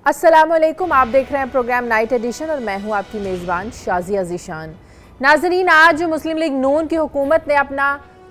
अस्सलामुअलैकुम, आप देख रहे हैं प्रोग्राम नाइट एडिशन और मैं हूं आपकी मेज़बान शाज़िया ज़ीशान। नाज़रीन, आज मुस्लिम लीग नून की हुकूमत ने अपना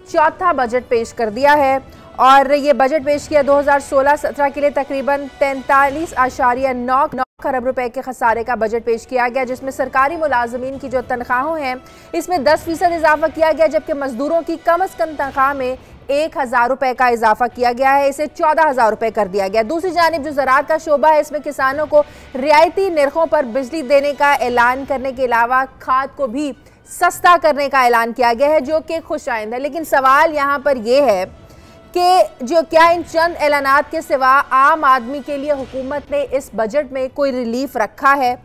चौथा बजट पेश कर दिया है और ये बजट पेश किया 2016-17 के लिए तकरीबन 43.9 खरब रुपए के खसारे का बजट पेश किया गया, जिसमें सरकारी मुलाजमीन की जो तनख्वाहों हैं इसमें 10% इजाफा किया गया, जबकि मजदूरों की कम अज़ कम तनख्वाह में 1,000 रुपए का इजाफा किया गया है, इसे 14,000 रुपए कर दिया गया। दूसरी जानिब जो ज़राअत का शोबा है इसमें किसानों को रियायती निर्खों पर बिजली देने का ऐलान करने के अलावा खाद को भी सस्ता करने का ऐलान किया गया है, जो कि खुशाइंद है। लेकिन सवाल यहाँ पर यह है कि जो क्या इन चंद ऐलानात के सिवा आम आदमी के लिए हुकूमत ने इस बजट में कोई रिलीफ रखा है?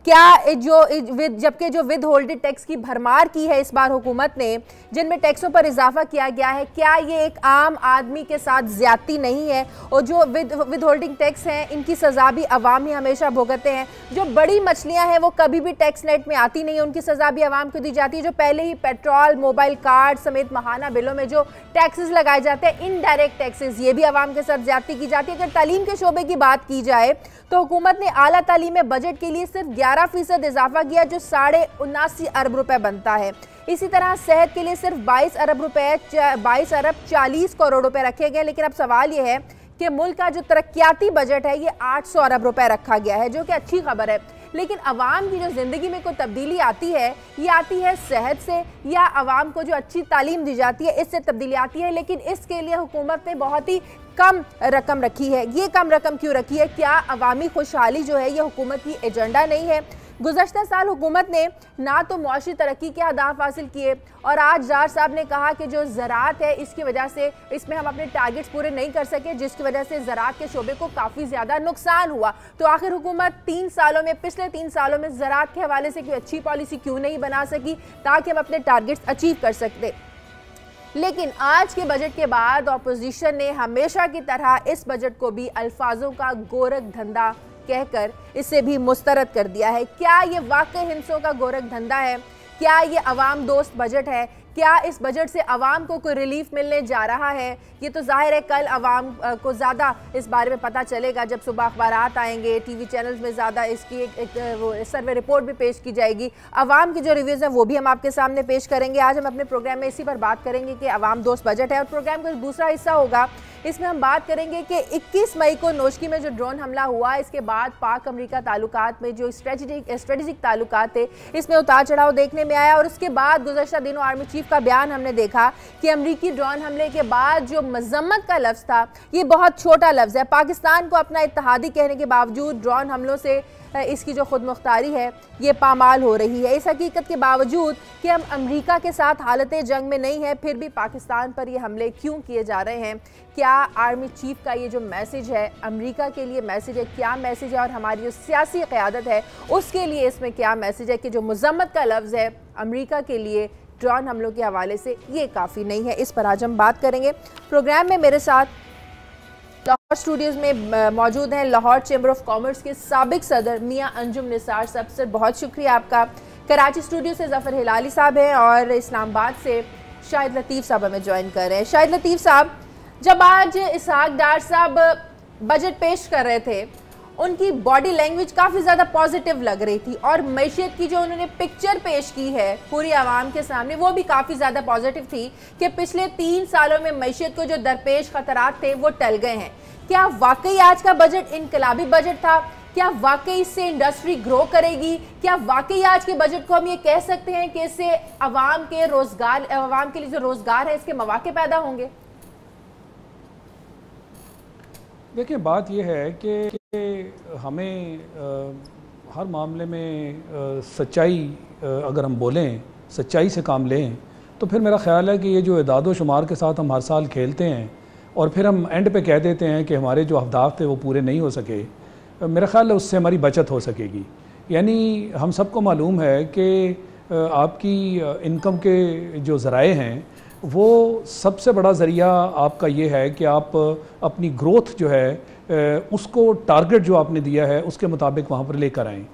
क्या जबकि जो विद होल्डेड टैक्स की भरमार की है इस बार हुकूमत ने, जिनमें टैक्सों पर इजाफा किया गया है, क्या ये एक आम आदमी के साथ ज्यादती नहीं है? और जो विद होल्डिंग टैक्स हैं इनकी सज़ा भी अवाम ही हमेशा भुगतते हैं। जो बड़ी मछलियां हैं वो कभी भी टैक्स नेट में आती नहीं है, उनकी सज़ा भी अवाम को दी जाती है। जो पहले ही पेट्रोल, मोबाइल कार्ड समेत माहाना बिलों में जो टैक्सेस लगाए जाते हैं, इनडायरेक्ट टैक्सेस, ये भी अवाम के साथ ज्यादती की जाती है। अगर तालीम के शोबे की बात की जाए तो हुकूमत ने आला तालीम में बजट के लिए सिर्फ 11% इजाफा किया, जो 79.5 अरब रुपए बनता है। इसी तरह सेहत के लिए सिर्फ 22 अरब 40 करोड़ रुपए रखे गए। लेकिन अब सवाल यह है कि मुल्क का जो तरक्याती बजट है ये 800 अरब रुपए रखा गया है, जो कि अच्छी खबर है। लेकिन अवाम की जो ज़िंदगी में कोई तब्दीली आती है, ये आती है सेहत से या अवाम को जो अच्छी तालीम दी जाती है इससे तब्दीली आती है। लेकिन इसके लिए हुकूमत ने बहुत ही कम रकम रखी है। ये कम रकम क्यों रखी है? क्या अवामी खुशहाली जो है ये हुकूमत की एजेंडा नहीं है? गुज़श्ता साल हुकूमत ने ना तो मुआशी तरक्की के अहदाफ हासिल किए और आज जार साहब ने कहा कि जो ज़राअत है इसकी वजह से इसमें हम अपने टारगेट्स पूरे नहीं कर सके, जिसकी वजह से ज़राअत के शोबे को काफ़ी ज़्यादा नुकसान हुआ। तो आखिर हुकूमत पिछले 3 सालों में ज़राअत के हवाले से कोई अच्छी पॉलिसी क्यों नहीं बना सकी ताकि हम अपने टारगेट्स अचीव कर सकते? लेकिन आज के बजट के बाद अपोजिशन ने हमेशा की तरह इस बजट को भी अल्फाजों का गोरख धंधा कहकर इसे भी मुस्तरद कर दिया है। क्या ये वाकई हिंसों का गोरख धंधा है? क्या ये अवाम दोस्त बजट है? क्या इस बजट से अवाम को कोई रिलीफ मिलने जा रहा है? ये तो जाहिर है कल अवाम को ज़्यादा इस बारे में पता चलेगा जब सुबह अखबारात आएंगे, टीवी चैनल्स में ज़्यादा इसकी एक सर्वे रिपोर्ट भी पेश की जाएगी। अवाम की जो रिव्यूज़ हैं वो भी हम आपके सामने पेश करेंगे। आज हम अपने प्रोग्राम में इसी पर बात करेंगे कि अवाम दोस्त बजट है। और प्रोग्राम का दूसरा हिस्सा होगा, इसमें हम बात करेंगे कि 21 मई को नोशकी में जो ड्रोन हमला हुआ, इसके बाद पाक अमरीका ताल्लुकात में जो स्ट्रेटेजिक ताल्लुकात थे इसमें उतार चढ़ाव देखने में आया। और उसके बाद गुज़श्ता दिनों आर्मी चीफ का बयान हमने देखा कि अमरीकी ड्रोन हमले के बाद जो मजम्मत का लफ्ज़ था ये बहुत छोटा लफ्ज़ है। पाकिस्तान को अपना इत्तेहादी कहने के बावजूद ड्रोन हमलों से इसकी जो खुद मुख्तारी है ये पामाल हो रही है। इस हकीकत के बावजूद कि हम अमेरिका के साथ हालत जंग में नहीं है, फिर भी पाकिस्तान पर ये हमले क्यों किए जा रहे हैं? क्या आर्मी चीफ का ये जो मैसेज है अमेरिका के लिए मैसेज है? क्या मैसेज है? और हमारी जो सियासी क़यादत है उसके लिए इसमें क्या मैसेज है कि जो मजम्मत का लफ्ज़ है अमेरिका के लिए ड्रोन हमलों के हवाले से ये काफ़ी नहीं है? इस पर आज हम बात करेंगे। प्रोग्राम में मेरे साथ लाहौर स्टूडियोज़ में मौजूद हैं लाहौर चैम्बर ऑफ कॉमर्स के साबिक सदर मियां अंजुम निसार साहब। सर, बहुत शुक्रिया आपका। कराची स्टूडियो से ज़फ़र हिलाली साहब हैं और इस्लामाबाद से शाहिद लतीफ़ साहब हमें ज्वाइन कर रहे हैं। शाहिद लतीफ़ साहब, जब आज इसहाक डार साहब बजट पेश कर रहे थे उनकी बॉडी लैंग्वेज काफ़ी ज़्यादा पॉजिटिव लग रही थी और मैशियत की जो उन्होंने पिक्चर पेश की है पूरी आवाम के सामने वो भी काफ़ी ज़्यादा पॉजिटिव थी कि पिछले 3 सालों में मैशियत को जो दरपेश खतरात थे वो टल गए हैं। क्या वाकई आज का बजट इनकलाबी बजट था? क्या वाकई इससे इंडस्ट्री ग्रो करेगी? क्या वाकई आज के बजट को हम ये कह सकते हैं कि इससे अवाम के लिए जो रोज़गार है इसके मौके पैदा होंगे? देखिए, बात यह है कि हमें हर मामले में सच्चाई अगर हम बोलें, सच्चाई से काम लें, तो फिर मेरा ख़्याल है कि ये जो इदाद व शुमार के साथ हम हर साल खेलते हैं और फिर हम एंड पे कह देते हैं कि हमारे जो अहदाफ थे वो पूरे नहीं हो सके, मेरा ख़्याल है उससे हमारी बचत हो सकेगी। यानी हम सबको मालूम है कि आपकी इनकम के जो ज़राए हैं वो सबसे बड़ा ज़रिया आपका ये है कि आप अपनी ग्रोथ जो है उसको टारगेट जो आपने दिया है उसके मुताबिक वहाँ पर लेकर आएँ,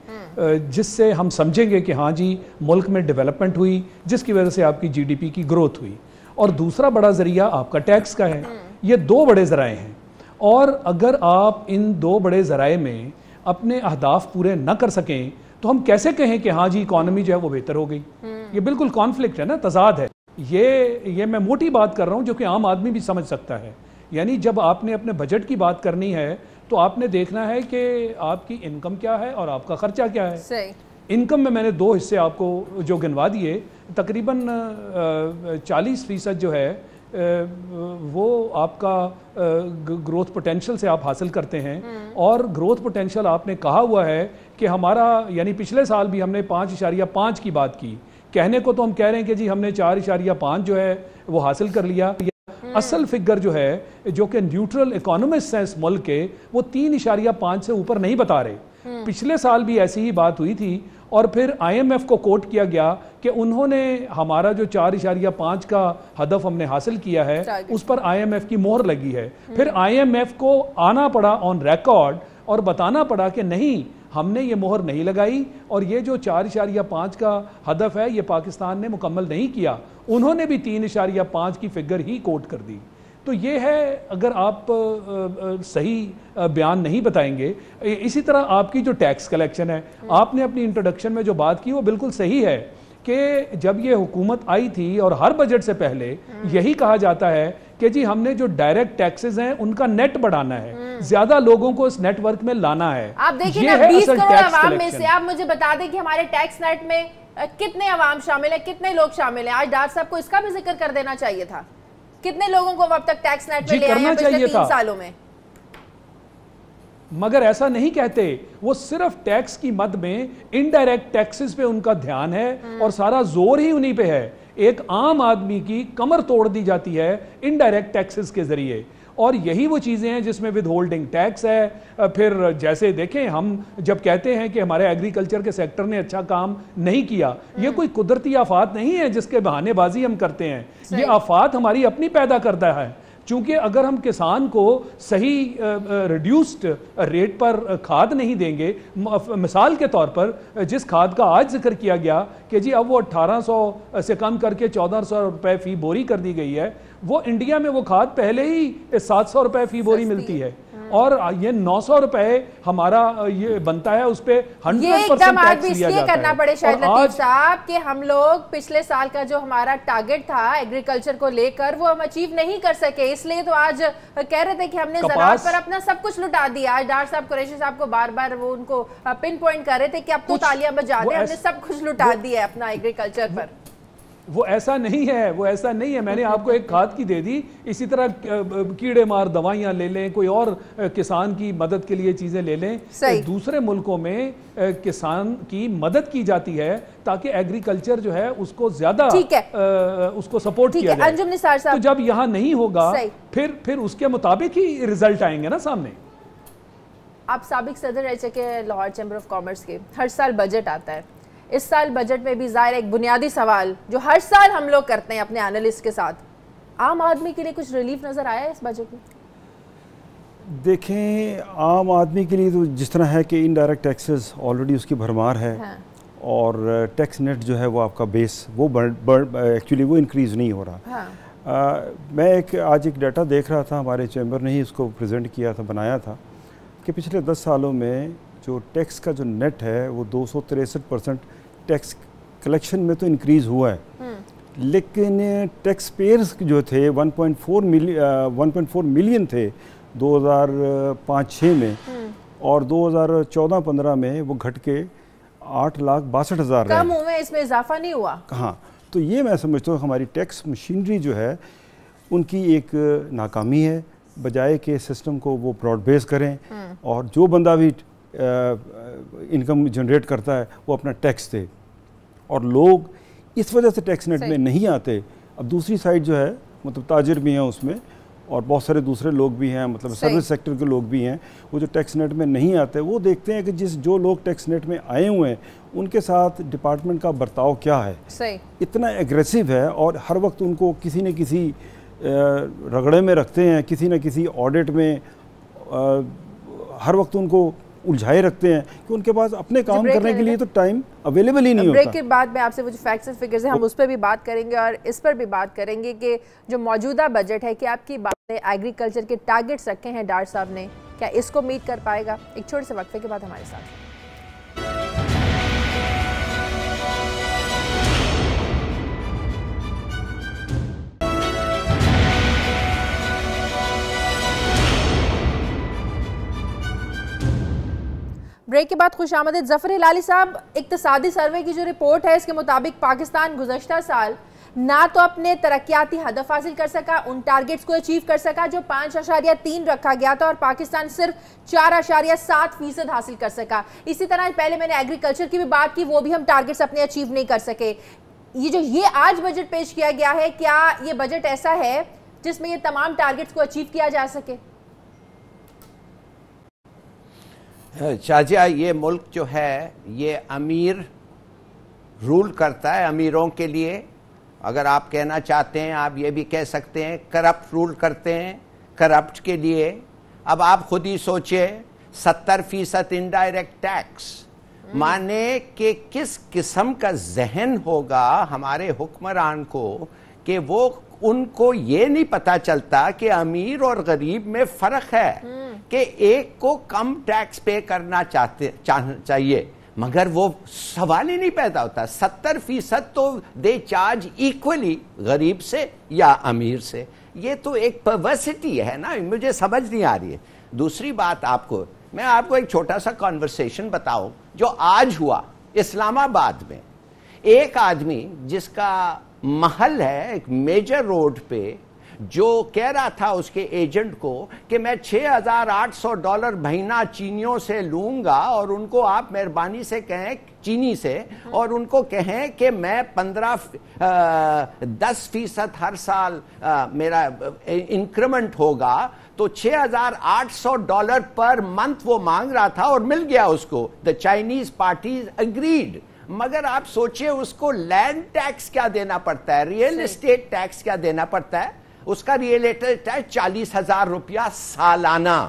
जिससे हम समझेंगे कि हाँ जी मुल्क में डेवलपमेंट हुई, जिसकी वजह से आपकी जीडीपी की ग्रोथ हुई। और दूसरा बड़ा ज़रिया आपका टैक्स का है। ये 2 बड़े ज़राए हैं और अगर आप इन 2 बड़े ज़राए में اپنے اہداف پورے نہ کر سکیں تو ہم کیسے کہیں کہ ہاں جی اکانومی جو ہے وہ بہتر ہو گئی؟ یہ بالکل کانفلکٹ ہے نا، تضاد ہے. یہ میں موٹی بات کر رہا ہوں جو کہ عام آدمی بھی سمجھ سکتا ہے. یعنی جب آپ نے اپنے بجٹ کی بات کرنی ہے تو آپ نے دیکھنا ہے کہ آپ کی انکم کیا ہے اور آپ کا خرچہ کیا ہے. صحیح. انکم میں نے 2 حصے آپ کو جو گنوا دیے، تقریباً 40% جو ہے وہ آپ کا گروتھ پوٹینشل سے آپ حاصل کرتے ہیں. اور گروتھ پوٹینشل آپ نے کہا ہوا ہے کہ ہمارا، یعنی پچھلے سال بھی ہم نے 5.5 کی بات کی. کہنے کو تو ہم کہہ رہے ہیں کہ جی ہم نے 4.5 جو ہے وہ حاصل کر لیا. اصل فگر جو ہے جو کہ نیوٹرل اکانومسٹ ہیں اس ملک کے، وہ 3.5 سے اوپر نہیں بتا رہے. پچھلے سال بھی ایسی ہی بات ہوئی تھی اور پھر IMF کو کوٹ کیا گیا کہ انہوں نے ہمارا جو 4.5 کا ہدف ہم نے حاصل کیا ہے اس پر IMF کی مہر لگی ہے. پھر IMF کو آنا پڑا آن ریکارڈ اور بتانا پڑا کہ نہیں، ہم نے یہ مہر نہیں لگائی اور یہ جو 4.5 کا ہدف ہے یہ پاکستان نے مکمل نہیں کیا. انہوں نے بھی 3.5 کی فگر ہی کوٹ کر دی. تو یہ ہے، اگر آپ صحیح بیان نہیں بتائیں گے. اسی طرح آپ کی جو ٹیکس کلیکشن ہے، آپ نے اپنی انٹروڈکشن میں جو بات کی وہ بالکل صحیح ہے کہ جب یہ حکومت آئی تھی اور ہر بجٹ سے پہلے یہی کہا جاتا ہے کہ جی ہم نے جو ڈائریکٹ ٹیکسز ہیں ان کا نیٹ بڑھانا ہے، زیادہ لوگوں کو اس نیٹ ورک میں لانا ہے. آپ دیکھیں نا 20 کروڑ عوام میں سے آپ مجھے بتا دیں کہ ہمارے ٹیکس نیٹ میں کتنے عوام شامل ہیں، کتنے لوگ شامل ہیں. آج ڈاکٹر صاحب کو اس کا بھی ذکر کر دینا چاہیے تھا. کتنے لوگوں کو اب تک ٹیکس نیٹ میں لے آئے ہیں پچھلے 3 سالوں میں؟ مگر ایسا نہیں کہتے. وہ صرف ٹیکس کی مد میں انڈائریکٹ ٹیکسز پہ ان کا دھیان ہے اور سارا زور ہی انہی پہ ہے. ایک عام آدمی کی کمر توڑ دی جاتی ہے انڈائریکٹ ٹیکسز کے ذریعے. اور یہی وہ چیزیں ہیں جس میں ود ہولڈنگ ٹیکس ہے. پھر جیسے دیکھیں، ہم جب کہتے ہیں کہ ہمارے ایگریکلچر کے سیکٹر نے اچھا کام نہیں کیا، یہ کوئی قدرتی آفات نہیں ہے جس کے بہانے بازی ہم کرتے ہیں. یہ آفات ہماری اپنی پیدا کرتا ہے. چونکہ اگر ہم کسان کو صحیح ریڈیوسڈ ریٹ پر کھاد نہیں دیں گے، مثال کے طور پر جس کھاد کا آج ذکر کیا گیا کہ جی اب وہ 1800 سے کم کر کے 1400 روپے فی بوری کر دی گئی ہے، وہ انڈیا میں وہ کھاد پہلے ہی 700 روپے فی بوری ملتی ہے اور یہ 900 روپے ہمارا یہ بنتا ہے، اس پہ 100% ٹیکس لیا جاتا ہے. کرنا پڑے شاید لطیف صاحب کہ ہم لوگ پچھلے سال کا جو ہمارا ٹارگٹ تھا ایگریکلچر کو لے کر وہ ہم اچیو نہیں کر سکے. اس لیے تو آج کہہ رہے تھے کہ ہم نے زراعت پر اپنا سب کچھ لٹا دیا. آج ڈاکٹر صاحب قریشی صاحب کو بار بار وہ ان کو پن پوائنٹ کر رہے تھے کہ اب تو تالیاں بجا دیں، ہم نے سب کچھ لٹا دیا ہے اپنا ایگریکلچر پر. وہ ایسا نہیں ہے، وہ ایسا نہیں ہے. میں نے آپ کو ایک کھاد کی دے دی، اسی طرح کیڑے مار دوائیاں لے لیں، کوئی اور کسان کی مدد کے لیے چیزیں لے لیں. دوسرے ملکوں میں کسان کی مدد کی جاتی ہے تاکہ ایگریکلچر جو ہے اس کو زیادہ اس کو سپورٹ کیا جائے. تو جب یہاں نہیں ہوگا پھر اس کے مطابق ہی رزلٹ آئیں گے نا سامنے. آپ سابق صدر رہ چکے لاہور چیمبر آف کامرس کے. ہر سال بجٹ آتا ہے. اس سال بجٹ میں بھی ظاہر ایک بنیادی سوال جو ہر سال ہم لوگ کرتے ہیں اپنے اینالسٹ کے ساتھ، عام آدمی کے لیے کچھ ریلیف نظر آیا ہے اس بجٹ میں؟ دیکھیں، عام آدمی کے لیے تو جس طرح ہے کہ انڈائریکٹ ٹیکسز آلریڈی اس کی بھرمار ہے اور ٹیکس نیٹ جو ہے وہ آپ کا بیس وہ ایکچولی وہ انکریز نہیں ہو رہا. میں آج ایک ڈیٹا دیکھ رہا تھا، ہمارے چیمبر نے ہی اس کو پریزنٹ کیا تھا، بنایا تھا کہ پچھلے 10 سالوں میں جو ٹیکس کا جو نیٹ ہے وہ 263% ٹیکس کلیکشن میں تو انکریز ہوا ہے، لیکن ٹیکس پیئرز جو تھے 1.4 ملین تھے 2005-06 میں اور 2014-15 میں وہ گھٹ کے 8,62,000 رہے. کم ہوئے، اس میں اضافہ نہیں ہوا. ہاں، تو یہ میں سمجھتا ہوں ہماری ٹیکس مشینری جو ہے ان کی ایک ناکامی ہے. بجائے کہ سسٹم کو وہ براڈ بیس کریں اور جو بندہ بھی انکم جنریٹ کرتا ہے وہ اپنا ٹیکس دے، اور لوگ اس وجہ سے ٹیکس نیٹ میں نہیں آتے. اب دوسری سائڈ جو ہے مطلب تاجر بھی ہیں اس میں اور بہت سارے دوسرے لوگ بھی ہیں، مطلب سروس سیکٹر کے لوگ بھی ہیں، وہ جو ٹیکس نیٹ میں نہیں آتے وہ دیکھتے ہیں کہ جو لوگ ٹیکس نیٹ میں آئے ہوئے ہیں ان کے ساتھ ڈپارٹمنٹ کا برتاؤ کیا ہے، اتنا ایگریسو ہے اور ہر وقت ان کو کسی نہ کسی رگڑے میں رکھتے ہیں، کسی نہ کسی آڈٹ میں ہر وقت ان کو الجھائے رکھتے ہیں کہ ان کے پاس اپنے کام کرنے کے لیے تو ٹائم اویلیبل ہی نہیں ہوتا. بریک کے بعد میں آپ سے وہ جو فیکٹس اینڈ فگرز ہیں ہم اس پہ بھی بات کریں گے اور اس پر بھی بات کریں گے کہ جو موجودہ بجٹ ہے کہ آپ کی ایگریکلچر کے ٹارگٹس رکھے ہیں ڈار صاحب نے, کیا اس کو میٹ کر پائے گا؟ ایک چھوٹے سے وقفے کے بعد ہمارے ساتھ. بریک کے بعد خوش آمدید. ظفر ہلالی صاحب, اقتصادی سروے کی جو رپورٹ ہے اس کے مطابق پاکستان گزشتہ سال نہ تو اپنے ترقیاتی ہدف حاصل کر سکا, ان ٹارگٹس کو اچیو کر سکا جو 5.3 رکھا گیا تھا, اور پاکستان صرف 4.7% حاصل کر سکا. اسی طرح پہلے میں نے ایگریکلچر کی بھی بات کی, وہ بھی ہم ٹارگٹس اپنے اچیو نہیں کر سکے. یہ آج بجٹ پیش کیا گیا ہے, کیا یہ بجٹ ایسا ہے جس میں یہ تمام ٹارگٹس کو اچیو کیا جا سکے؟ شازیہ, یہ ملک جو ہے یہ امیر رول کرتا ہے, امیروں کے لیے. اگر آپ کہنا چاہتے ہیں آپ یہ بھی کہہ سکتے ہیں کرپٹ رول کرتے ہیں, کرپٹ کے لیے. اب آپ خود ہی سوچیں 70% انڈائریکٹ ٹیکس, مانے کہ کس قسم کا ذہن ہوگا ہمارے حکمران کو کہ وہ ان کو یہ نہیں پتا چلتا کہ امیر اور غریب میں فرق ہے, کہ ایک کو کم ٹیکس پے کرنا چاہیے, مگر وہ سوال ہی نہیں پیدا ہوتا. 70% تو دے چارج ایکولی غریب سے یا امیر سے. یہ تو ایک پرورسٹی ہے نا, مجھے سمجھ نہیں آ رہی ہے. دوسری بات میں آپ کو ایک چھوٹا سا کنورسیشن بتاؤں جو آج ہوا اسلام آباد میں. ایک آدمی جس کا محل ہے ایک میجر روڈ پہ, جو کہہ رہا تھا اس کے ایجنٹ کو کہ میں $6,800 مہینہ چینیوں سے لوں گا, اور ان کو آپ مہربانی سے کہیں چینی سے, اور ان کو کہیں کہ میں 10% ہر سال میرا انکریمنٹ ہوگا. تو $6,800 پر منتھ وہ مانگ رہا تھا, اور مل گیا اس کو. The Chinese parties agreed. مگر آپ سوچئے اس کو لینڈ ٹیکس کیا دینا پڑتا ہے, ریئل اسٹیٹ ٹیکس کیا دینا پڑتا ہے. اس کا ریئل اسٹیٹ ٹیکس $40,000 سالانہ,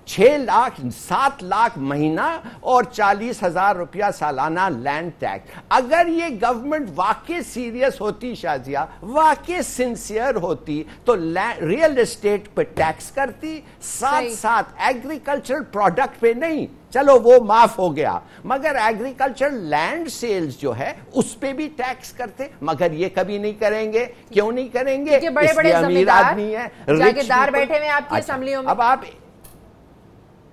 7 لاکھ مہینہ اور $40,000 سالانہ لینڈ ٹیکس. اگر یہ گورنمنٹ واقعی سیریس ہوتی شازیہ, واقعی سنسیئر ہوتی, تو ریئل اسٹیٹ پہ ٹیکس کرتی, ساتھ ایگریکلچر پروڈکٹ پہ نہیں. چلو وہ معاف ہو گیا, مگر ایگریکلچر لینڈ سیلز جو ہے اس پہ بھی ٹیکس کرتے. مگر یہ کبھی نہیں کریں گے. کیوں نہیں کریں گے؟ بڑے بڑے امیر آدمی ہیں, جاگیردار بیٹھے ہوئے آپ کی اسمبلیوں میں. اب آپ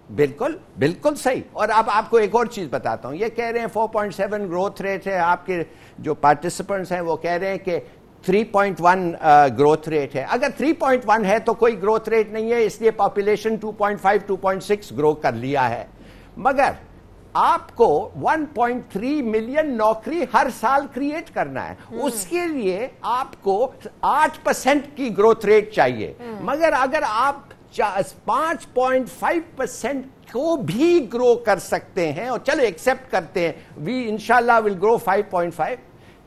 بالکل صحیح. اور اب آپ کو ایک اور چیز بتاتا ہوں. یہ کہہ رہے ہیں 4.7 گروتھ ریٹ ہے, آپ کے جو پارٹیسپنٹس ہیں وہ کہہ رہے ہیں کہ 3.1 گروتھ ریٹ ہے. اگر 3.1 ہے تو کوئی گروتھ ریٹ نہیں ہے, اس لیے پاپولیشن 2.5 2.6 گرو کر لیا ہے. مگر آپ کو 1.3 ملین نوکری ہر سال کریٹ کرنا ہے. اس کے لیے آپ کو 8% کی گروتھ ریٹ چاہیے. مگر اگر آپ 5.5% کو بھی گرو کر سکتے ہیں, اور چلو ایکسپٹ کرتے ہیں وی انشاءاللہ ول گرو 5.5,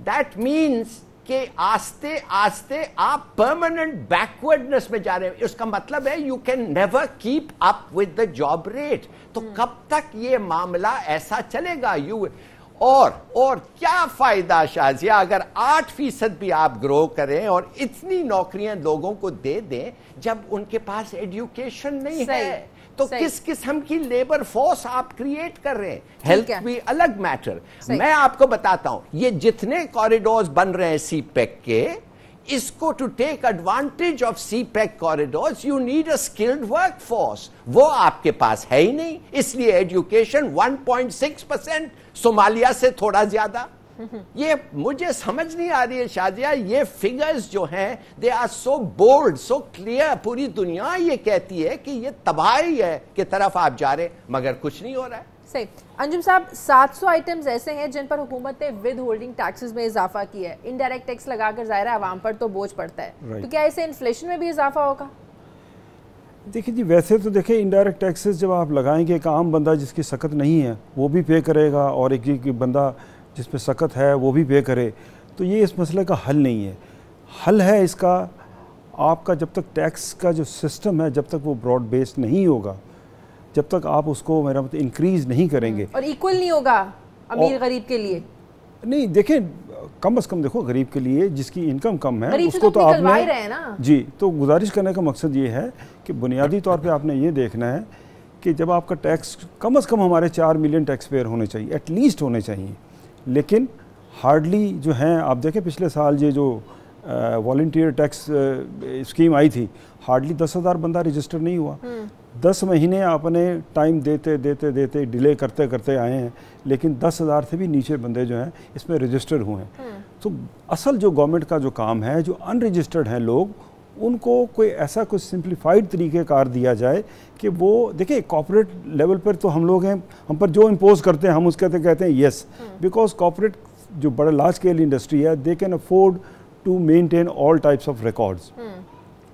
دیٹ مینس کہ آستے آستے آپ پرماننٹ بیکورڈنس میں جا رہے ہیں. اس کا مطلب ہے you can never keep up with the job rate. تو کب تک یہ معاملہ ایسا چلے گا؟ اور کیا فائدہ شازیہ اگر 8% بھی آپ گرو کریں اور اتنی نوکریاں لوگوں کو دے دیں جب ان کے پاس ایڈوکیشن نہیں ہے. تو کس قسم کی لیبر فورس آپ کریٹ کر رہے ہیں؟ ہیلتھ بھی الگ میٹر. میں آپ کو بتاتا ہوں, یہ جتنے کوریڈورز بن رہے ہیں سی پیک کے, اس کو to take advantage of CPEC corridors you need a skilled workforce. وہ آپ کے پاس ہے ہی نہیں, اس لیے ایجوکیشن 1.6%, صومالیہ سے تھوڑا زیادہ. یہ مجھے سمجھ نہیں آ رہی ہے شازیہ, یہ فگرز جو ہیں they are so bold, so clear. پوری دنیا یہ کہتی ہے کہ یہ تباہی ہے کی طرف آپ جا رہے, مگر کچھ نہیں ہو رہا ہے. صحیح. انجم صاحب, 700 آئٹمز ایسے ہیں جن پر حکومت نے ود ہولڈنگ ٹیکسز میں اضافہ کیا ہے. انڈائریکٹ ٹیکس لگا کر ظاہر ہے عوام پر تو بوجھ پڑتا ہے, تو کیا اسے انفلیشن میں بھی اضافہ ہوگا؟ دیکھیں جی, ویسے تو دیکھیں انڈائریکٹ ٹیکسز جب آپ لگائیں گے, ایک عام بندہ جس کی سکت نہیں ہے وہ بھی پے کرے گا, اور ایک بندہ جس پہ سکت ہے وہ بھی پے کرے, تو یہ اس مسئلے کا حل نہیں ہے. حل ہے اس کا, آپ کا جب تک ٹیکس کا جو سسٹم ہے جب تک وہ براڈ بیس نہیں ہوگا, جب تک آپ اس کو میرا مطلب انکریز نہیں کریں گے, اور ایکول نہیں ہوگا امیر غریب کے لیے. نہیں دیکھیں, कम से कम देखो गरीब के लिए जिसकी इनकम कम है गरीब उसको तो तो निकलवा ही आपने रहे हैं ना। जी, तो गुजारिश करने का मकसद ये है कि बुनियादी तौर पे आपने ये देखना है कि जब आपका टैक्स कम से कम हमारे 4 मिलियन टैक्स पेयर होने चाहिए, एटलीस्ट होने चाहिए, लेकिन हार्डली जो हैं, आप देखें पिछले साल ये जो वॉलंटियर टैक्स स्कीम आई थी, हार्डली 10,000 बंदा रजिस्टर नहीं हुआ। 10 महीने आपने टाइम देते देते देते डिले करते करते आए हैं, लेकिन 10,000 से भी नीचे बंदे जो हैं इसमें रजिस्टर हुए हैं। तो असल जो गवर्नमेंट का जो काम है, जो अनरजिस्टर्ड हैं लोग, उनको कोई ऐसा कुछ सिंप्लीफाइड तरीक़ेकार दिया जाए कि वो देखिए कॉर्पोरेट लेवल पर तो हम लोग हैं, हम पर जो इम्पोज करते हैं हम उसके कहते हैं येस, बिकॉज कॉर्पोरेट जो बड़ा लार्ज स्केल इंडस्ट्री है, they can afford to maintain all types of records.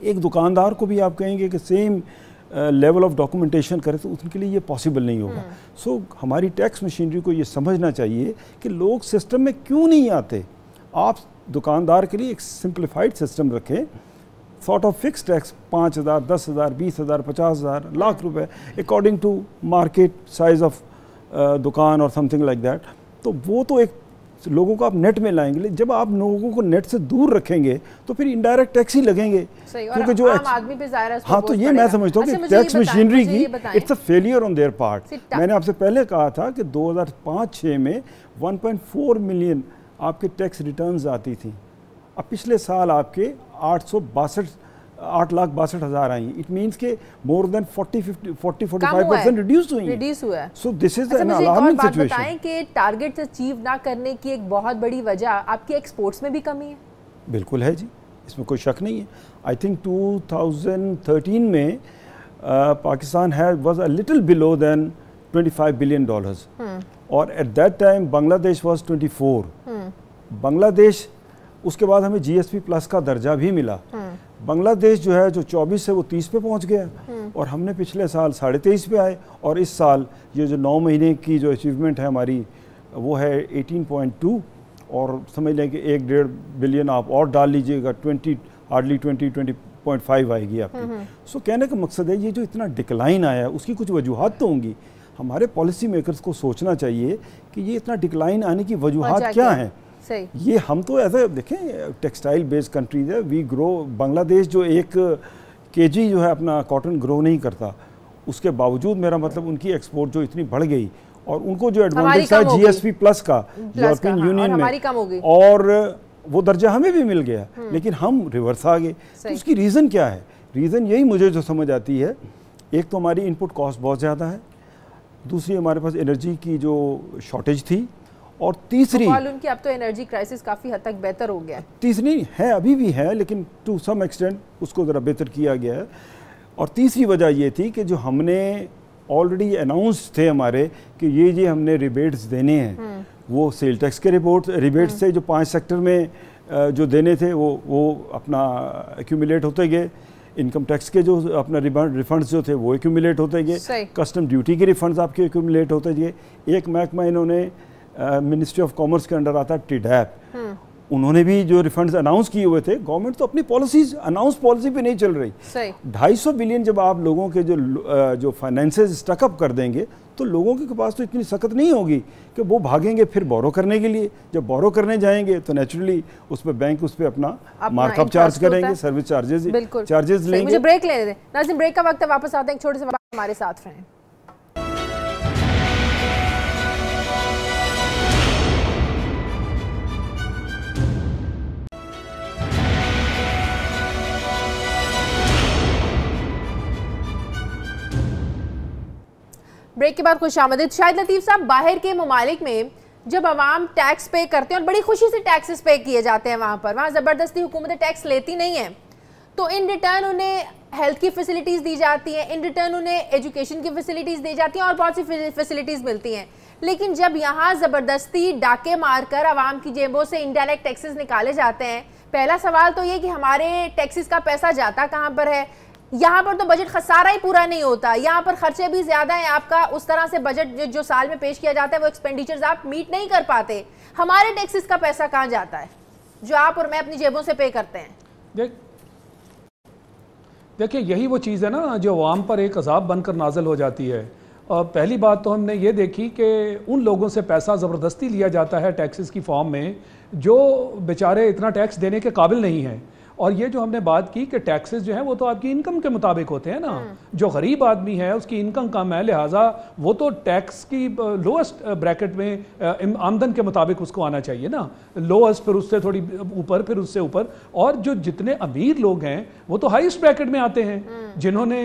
एक दुकानदार को भी आप कहेंगे कि सेम लेवल ऑफ डॉक्यूमेंटेशन करे तो उनके लिए ये पॉसिबल नहीं होगा। सो हमारी टैक्स मशीनरी को ये समझना चाहिए कि लोग सिस्टम में क्यों नहीं आते। आप दुकानदार के लिए एक सिंप्लीफाइड सिस्टम रखें, sort of fix tax 5,000, 10,000, 20,000, 50,000, lakh रुपए according to market size of दुकान और समथिंग लाइक दैट। तो वो तो एक लोगों को आप नेट में लाएंगे। जब आप लोगों को नेट से दूर रखेंगे तो फिर इनडायरेक्ट टैक्स ही लगेंगे, क्योंकि जो आम आदमी पे ज़ाहिर है हाँ, तो ये मैं समझता हूँ कि टैक्स मशीनरी की it's a failure on their part. मैंने आपसे पहले कहा था कि 2005-6 में 1.4 मिलियन आपके टैक्स रिटर्न्स आती थी, अब पिछले साल आपके 8,62,000 आई। इट मींस के मोर देन 40-45% रिड्यूस हुआ है। So this is an alarming situation. बताएं कि टारगेट्स अचीव ना करने की एक बहुत बड़ी वजह आपकी एक्सपोर्ट्स में भी कमी है। बिल्कुल है जी, इसमें कोई शक नहीं है। आई थिंक 2013 में Pakistan was a little below than $25 billion, और at that time Bangladesh was 24। Bangladesh, उसके बाद हमें GSP प्लस का दर्जा भी मिला। बांग्लादेश जो है जो 24 से वो 30 पे पहुंच गया, और हमने पिछले साल 23.5 पे आए, और इस साल ये जो 9 महीने की जो अचीवमेंट है हमारी वो है 18.2, और समझ लें कि 1.5 बिलियन आप और डाल लीजिएगा, 20.5 आएगी आपकी। सो कहने का मकसद है ये जो इतना डिक्लाइन आया है उसकी कुछ वजूहात तो होंगी। हमारे पॉलिसी मेकर्स को सोचना चाहिए कि ये इतना डिक्लाइन आने की वजूहात क्या हैं। ये हम तो ऐसा देखें, टेक्सटाइल बेस्ड कंट्रीज है, वी ग्रो। बांग्लादेश जो 1 kg जो है अपना कॉटन ग्रो नहीं करता, उसके बावजूद मेरा मतलब उनकी एक्सपोर्ट जो इतनी बढ़ गई, और उनको जो एडवांटेज था GSP प्लस का यूरोपियन यूनियन में, और वो दर्जा हमें भी मिल गया, लेकिन हम रिवर्स आ गए। तो उसकी रीज़न क्या है? रीज़न यही मुझे जो समझ आती है, एक तो हमारी इनपुट कॉस्ट बहुत ज़्यादा है, दूसरी हमारे पास एनर्जी की जो शॉर्टेज थी, और तीसरी उनकी अब तो एनर्जी क्राइसिस काफ़ी हद तक बेहतर हो गया है। तीसरी है, अभी भी है, लेकिन टू सम एक्सटेंट उसको ज़रा बेहतर किया गया है। और तीसरी वजह ये थी कि जो हमने ऑलरेडी अनाउंस थे हमारे कि ये हमने रिबेट्स देने हैं, वो सेल टैक्स के रिबेट्स थे जो 5 सेक्टर में जो देने थे वो अपना एक्यूमुलेट होते गए। इनकम टैक्स के जो अपना रिफंड्स जो थे वो एक्यूमुलेट होते गए, कस्टम ड्यूटी के रिफंड्स आपके एक्यूमुलेट होते गए। एक महकमा इन्होंने मिनिस्ट्री ऑफ कॉमर्स के अंडर आता है टिडैप, उन्होंने भी जो रिफंड्स अनाउंस किए हुए थे, गवर्नमेंट तो अपनी पॉलिसीज अनाउंस पॉलिसी पे नहीं चल रही। 250 बिलियन जब आप लोगों के जो फाइनेंसेस स्टकअप कर देंगे तो लोगों के पास तो इतनी सख्त नहीं होगी कि वो भागेंगे फिर बोरो करने के लिए। जब बोरो करने जाएंगे तो नेचुरली उस पर बैंक उस पर अपना मार्कअप चार्ज करेंगे, सर्विस चार्जेस लेंगे। मुझे ब्रेक लेने दें नाज़रीन, ब्रेक का वक्त है, वापस आते हैं एक छोटे से, हमारे साथ रहें। ब्रेक के बाद खुशामदीद। शाहिद लतीफ़ साहब, बाहर के ममालिक में जब अवाम टैक्स पे करते हैं और बड़ी खुशी से टैक्सेस पे किए जाते हैं, वहाँ ज़बरदस्ती हुकूमत टैक्स लेती नहीं है, तो इन रिटर्न उन्हें हेल्थ की फैसिलिटीज़ दी जाती हैं, इन रिटर्न उन्हें एजुकेशन की फैसिलिटीज़ दी जाती हैं और बहुत सी फैसिलिटीज़ मिलती हैं। लेकिन जब यहाँ ज़बरदस्ती डाके मारकर आवाम की जेबों से इनडायरेक्ट टैक्सेस निकाले जाते हैं, पहला सवाल तो ये कि हमारे टैक्सेस का पैसा जाता कहाँ पर है? यहाँ पर तो बजट खसारा ही पूरा नहीं होता, यहाँ पर खर्चे भी ज़्यादा हैं आपका, उस तरह से बजट जो साल में पेश किया जाता है वो एक्सपेंडिचर्स आप मीट नहीं कर पाते। हमारे टैक्सेस का पैसा कहाँ जाता है जो आप और मैं अपनी जेबों से पे करते हैं? देखिए यही वो चीज़ है ना जो आवाम पर एक अजाब बनकर नाजल हो जाती है, पहली बात तो हमने ये देखी कि उन लोगों से पैसा ज़बरदस्ती लिया जाता है टैक्सेस की फॉर्म में जो बेचारे इतना टैक्स देने के काबिल नहीं हैं। और ये जो हमने बात की कि टैक्सेस जो हैं वो तो आपकी इनकम के मुताबिक होते हैं ना, जो गरीब आदमी है उसकी इनकम कम है, लिहाजा वो तो टैक्स की लोएस्ट ब्रैकेट में आमदन के मुताबिक उसको आना चाहिए ना, लोएस्ट फिर उससे थोड़ी ऊपर फिर उससे ऊपर। और जो जितने अमीर लोग हैं वो तो हाईएस्ट ब्रैकेट में आते हैं, जिन्होंने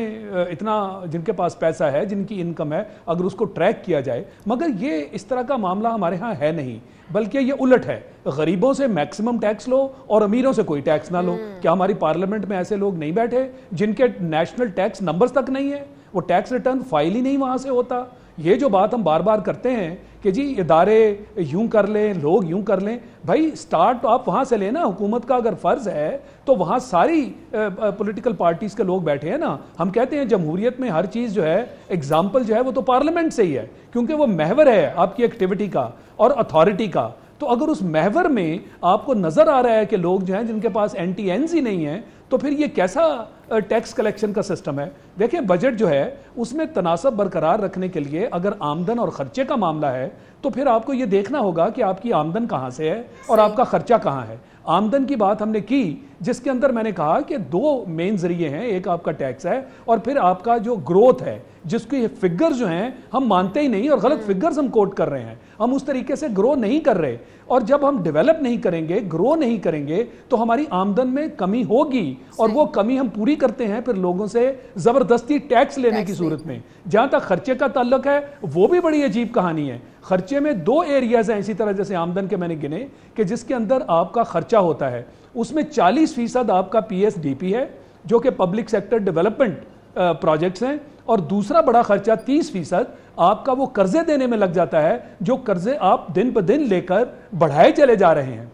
इतना जिनके पास पैसा है, जिनकी इनकम है, अगर उसको ट्रैक किया जाए। मगर ये इस तरह का मामला हमारे यहाँ है नहीं, बल्कि ये उलट है, गरीबों से मैक्सिमम टैक्स लो और अमीरों से कोई टैक्स ना लो। क्या हमारी पार्लियामेंट में ऐसे लोग नहीं बैठे जिनके नेशनल टैक्स नंबर्स तक नहीं है, वो टैक्स रिटर्न फाइल ही नहीं वहां से होता? ये जो बात हम बार बार करते हैं कि जी इदारे यूं कर लें, लोग यूं कर लें, भाई स्टार्ट तो आप वहां से लेना। हुकूमत का अगर फर्ज है तो वहां सारी पॉलिटिकल पार्टीज के लोग बैठे हैं ना। हम कहते हैं जमहूरियत में हर चीज जो है एग्जाम्पल जो है वो तो पार्लियामेंट से ही है, क्योंकि वो महवर है आपकी एक्टिविटी का और अथॉरिटी का। तो अगर उस महवर में आपको नजर आ रहा है कि लोग जो हैं जिनके पास एंटी-एंस ही नहीं है, तो फिर ये कैसा टैक्स कलेक्शन का सिस्टम है? देखें, बजट जो है उसमें तनासब बरकरार रखने के लिए अगर आमदन और खर्चे का मामला है तो फिर आपको ये देखना होगा कि आपकी आमदन कहाँ से है और आपका खर्चा कहाँ है। आमदन की बात हमने की, जिसके अंदर मैंने कहा कि दो मेन जरिए हैं, एक आपका टैक्स है और फिर आपका जो ग्रोथ है, जिसकी फिगर्स जो हैं हम मानते ही नहीं और गलत फिगर्स हम कोट कर रहे हैं। हम उस तरीके से ग्रो नहीं कर रहे, और जब हम डेवलप नहीं करेंगे, ग्रो नहीं करेंगे, तो हमारी आमदन में कमी होगी और वो कमी हम पूरी करते हैं फिर लोगों से जबरदस्ती टैक्स लेने की सूरत में। जहां तक खर्चे का ताल्लुक है वो भी बड़ी अजीब कहानी है। खर्चे में दो एरियाज हैं इसी तरह जैसे आमदन के मैंने गिने कि जिसके अंदर आपका खर्चा होता है, उसमें 40% आपका PSDP है जो कि पब्लिक सेक्टर डेवलपमेंट प्रोजेक्ट्स हैं, और दूसरा बड़ा खर्चा 30% आपका वो कर्जे देने में लग जाता है, जो कर्जे आप दिन ब दिन लेकर बढ़ाए चले जा रहे हैं।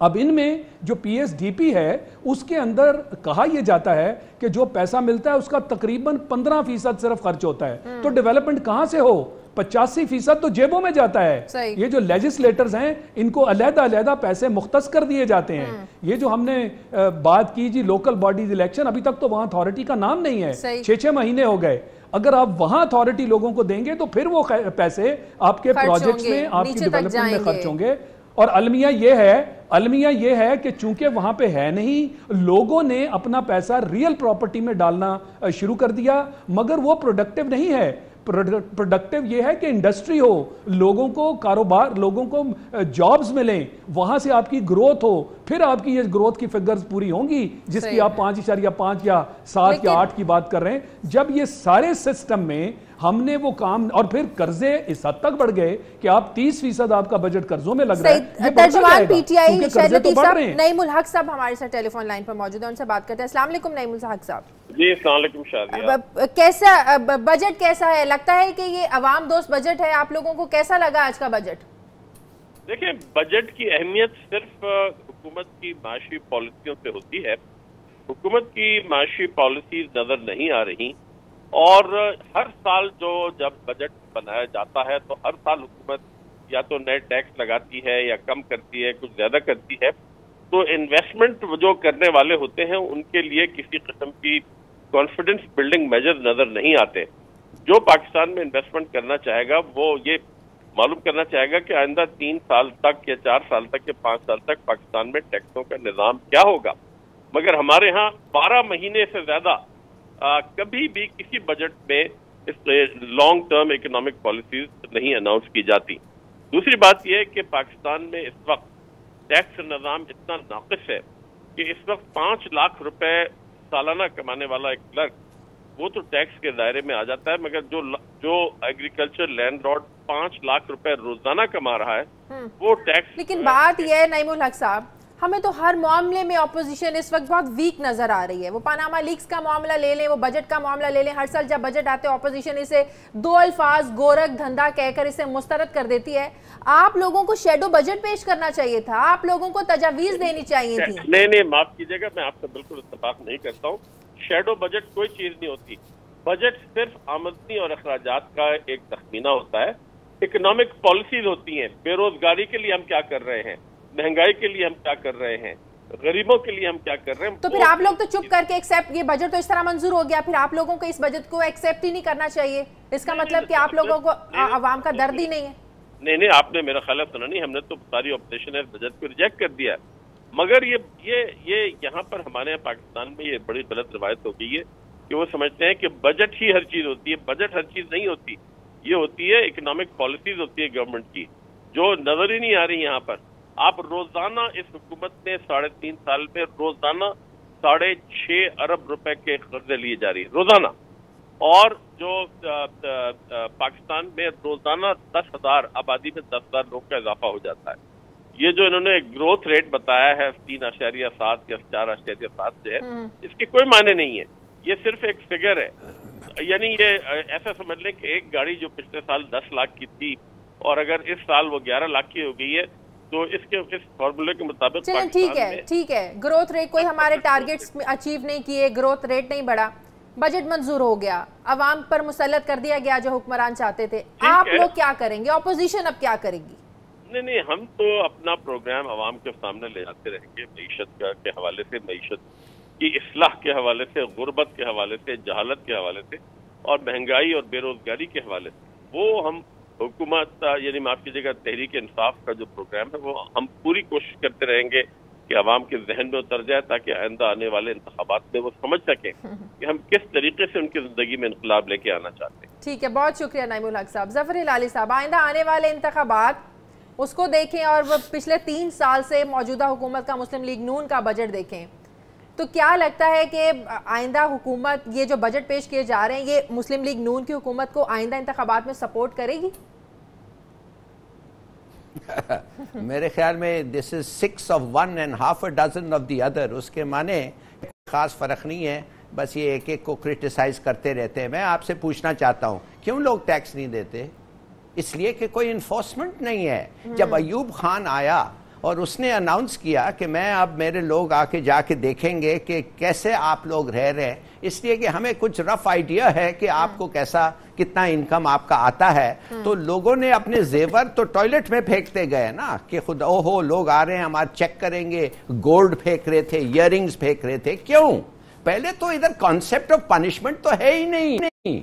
अब इनमें जो PSDP है उसके अंदर कहा यह जाता है कि जो पैसा मिलता है उसका तकरीबन 15% सिर्फ खर्च होता है। तो डेवलपमेंट कहां से हो? 85% तो जेबों में जाता है। ये जो लेजिस्लेटर्स हैं इनको अलग-अलग पैसे मुख्तस कर दिए जाते हैं। ये जो हमने बात की जी लोकल बॉडीज इलेक्शन, अभी तक तो वहां अथॉरिटी का नाम नहीं है, 6-6 महीने हो गए। अगर आप वहां अथॉरिटी लोगों को देंगे तो फिर वो पैसे आपके प्रोजेक्ट्स में, आपकी डेवलपमेंट में खर्च होंगे। और अलमिया ये है कि चूंकि वहां पे है नहीं, लोगों ने अपना पैसा रियल प्रॉपर्टी में डालना शुरू कर दिया, मगर वो प्रोडक्टिव नहीं है। प्रोडक्टिव ये है कि इंडस्ट्री हो, लोगों को कारोबार, लोगों को जॉब्स मिलें, वहां से आपकी ग्रोथ हो, फिर आपकी ये ग्रोथ की फिगर्स पूरी होंगी जिसकी आप 5.5 या 7 या 8 की बात कर रहे हैं। जब ये सारे सिस्टम में हमने वो काम, और फिर कर्जे इस हद तक बढ़ गए कि आप 30% आपका बजट कर्जों में लग रहा है। तर्जुमान PTI नईमुल हक साहब हमारे साथ टेलीफोन लाइन पर मौजूद है, उनसे बात करते हैं। अस्सलाम वालेकुम नईमुल हक साहब। जी अस्सलाम वालेकुम शादिया। कैसा बजट कैसा है? लगता है कि ये अवाम दोस्त बजट है? आप लोगों को कैसा लगा आज का बजट? देखिए, बजट की अहमियत सिर्फ हुकूमत की माशी पॉलिसियों से होती है। हुकूमत की माशी पॉलिसीज नजर नहीं आ रही, और हर साल जब बजट बनाया जाता है तो हर साल हुकूमत या तो नए टैक्स लगाती है या कम करती है, कुछ ज्यादा करती है। तो इन्वेस्टमेंट जो करने वाले होते हैं उनके लिए किसी किस्म की कॉन्फिडेंस बिल्डिंग मेजर नजर नहीं आते। जो पाकिस्तान में इन्वेस्टमेंट करना चाहेगा वो ये मालूम करना चाहेगा कि आइंदा 3 साल तक या 4 साल तक या 5 साल तक पाकिस्तान में टैक्सों का निज़ाम क्या होगा। मगर हमारे यहाँ 12 महीने से ज्यादा कभी भी किसी बजट में इस लॉन्ग टर्म इकोनॉमिक पॉलिसीज नहीं अनाउंस की जाती। दूसरी बात यह है कि पाकिस्तान में इस वक्त टैक्स निज़ाम इतना नाक़िस है कि इस वक्त 5 लाख रुपए सालाना कमाने वाला एक क्लर्क वो तो टैक्स के दायरे में आ जाता है, मगर जो एग्रीकल्चर लैंड लॉर्ड 5 लाख रुपए रोजाना कमा रहा है वो टैक्स। लेकिन बात यह है नईमुल हक साहब, हमें तो हर मामले में ऑपोजिशन इस वक्त बहुत वीक नजर आ रही है। वो पनामा लीक्स का मामला ले लें, वो बजट का मामला ले लें, हर साल जब बजट आते हैं ऑपोजिशन इसे 2 अल्फाज गोरख धंधा कहकर इसे मुस्तरद कर देती है। आप लोगों को शेडो बजट पेश करना चाहिए था, आप लोगों को तजावीज देनी चाहिए थी। नहीं, माफ कीजिएगा, मैं आपसे बिल्कुल इत्तेफाक नहीं करता हूँ। शेडो बजट कोई चीज नहीं होती। बजट सिर्फ आमदनी और अखराजात का एक तखमीना होता है। इकोनॉमिक पॉलिसीज होती हैं, बेरोजगारी के लिए हम क्या कर रहे हैं, महंगाई के लिए हम क्या कर रहे हैं, गरीबों के लिए हम क्या कर रहे हैं। तो फिर आप लोग तो चुप करके एक्सेप्ट, ये बजट तो इस तरह मंजूर हो गया, फिर आप लोगों को इस बजट को एक्सेप्ट ही नहीं करना चाहिए, इसका मतलब कि आप लोगों को आवाम का दर्द ही नहीं है। नहीं, आपने मेरा ख्याल सुना नहीं, हमने तो सारी ऑपोजिशन है बजट को रिजेक्ट कर दिया है। मगर ये यहाँ पर हमारे यहाँ पाकिस्तान में ये बड़ी गलत रवायत हो गई है कि वो समझते हैं कि बजट ही हर चीज होती है। बजट हर चीज नहीं होती, ये होती है इकोनॉमिक पॉलिसीज होती है गवर्नमेंट की, जो नजर ही नहीं आ रही यहाँ पर। आप रोजाना इस हुकूमत ने 3.5 साल में रोजाना 6.5 अरब रुपए के कर्जे लिए जा रही है रोजाना, और जो पाकिस्तान में रोजाना 10,000 आबादी में 10,000 लोग का इजाफा हो जाता है। ये जो इन्होंने ग्रोथ रेट बताया है 3.7 या 4.7 जो है, इसके कोई मायने नहीं है, ये सिर्फ एक फिगर है। यानी ये ऐसा समझ लें कि एक गाड़ी जो पिछले साल 10 लाख की थी और अगर इस साल वो 11 लाख की हो गई है, तो इस फॉर्मूले के मुताबिक ठीक है, ग्रोथ रेट कोई हमारे टारगेट्स अचीव नहीं किए, ग्रोथ रेट नहीं बढ़ा, बजट मंजूर हो गया, अवाम पर मुसल्लत कर दिया गया जो हुक्मरान चाहते थे। आप लोग क्या करेंगे, ऑपोजिशन अब क्या करेगी? नहीं, हम तो अपना प्रोग्राम अवाम के सामने ले जाते रहेंगे, मईशत के हवाले से, मईशत की इस्लाह के हवाले से, गुर्बत के हवाले से, जहालत के हवाले से और महंगाई और बेरोजगारी के हवाले से। वो हम हुकूमत यानी माफ कीजिएगा तहरीक इंसाफ का जो प्रोग्राम है वो हम पूरी कोशिश करते रहेंगे कि अवाम के जहन में उतर जाए, ताकि आइंदा आने वाले इंतखाबात में वो समझ सकें कि हम किस तरीके से उनकी जिंदगी में इनकलाब लेके आना चाहते हैं। ठीक है, बहुत शुक्रिया नाइमुल हक साहब। जफर हिलाली साहब, आइंदा आने वाले इंतखाबात उसको देखें और वो पिछले 3 साल से मौजूदा हुकूमत का मुस्लिम लीग नून का बजट देखें, तो क्या लगता है कि आइंदा हुकूमत ये जो बजट पेश किए जा रहे हैं ये मुस्लिम लीग नून की हुकूमत को आइंदा इंतखाबात में सपोर्ट करेगी? मेरे ख्याल में this is 6 of one and half a dozen of the other। उसके माने खास फर्क नहीं है, बस ये एक एक को क्रिटिसाइज करते रहते हैं। मैं आपसे पूछना चाहता हूँ क्यों लोग टैक्स नहीं देते? इसलिए कि कोई इन्फोर्समेंट नहीं है। जब अयूब खान आया और उसने अनाउंस किया कि मैं अब मेरे लोग आके जाके देखेंगे कि कैसे आप लोग रह रहे हैं, इसलिए कि हमें कुछ रफ आइडिया है कि आपको कैसा कितना इनकम आपका आता है, तो लोगों ने अपने जेवर तो टॉयलेट में फेंकते गए ना कि खुद ओहो लोग आ रहे हैं हमारे चेक करेंगे, गोल्ड फेंक रहे थे, इयररिंग्स फेंक रहे थे। क्यों? पहले तो इधर कॉन्सेप्ट ऑफ पनिशमेंट तो है ही नहीं।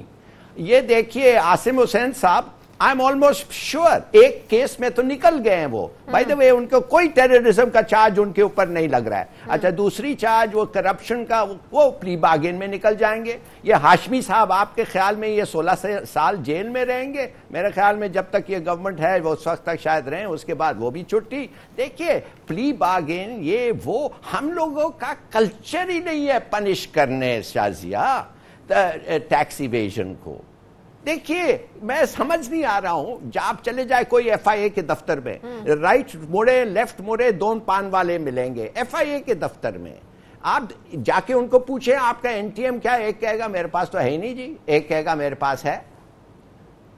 ये देखिए आसिम हुसैन साहब, आई एम ऑलमोस्ट श्योर एक केस में तो निकल गए हैं वो। बाय द वे उनको कोई टेररिज्म का चार्ज उनके ऊपर नहीं लग रहा है। अच्छा, दूसरी चार्ज वो करप्शन का, वो प्ली बार्गेन में निकल जाएंगे। ये हाशमी साहब आपके ख्याल में ये 16 साल जेल में रहेंगे? मेरे ख्याल में जब तक ये गवर्नमेंट है वो उस वक्त तक शायद रहें, उसके बाद वो भी छुट्टी। देखिए प्ली बार्गेन ये वो हम लोगों का कल्चर ही नहीं है पनिश करने शाजिया टैक्स इवेजन को। देखिए मैं समझ नहीं आ रहा हूं, आप चले जाए कोई FIA के दफ्तर में, राइट मुड़े लेफ्ट मुड़े दोन पान वाले मिलेंगे FIA के दफ्तर में। आप जाके उनको पूछे आपका NTM क्या, एक कहेगा मेरे पास तो है ही नहीं जी, एक कहेगा मेरे पास है।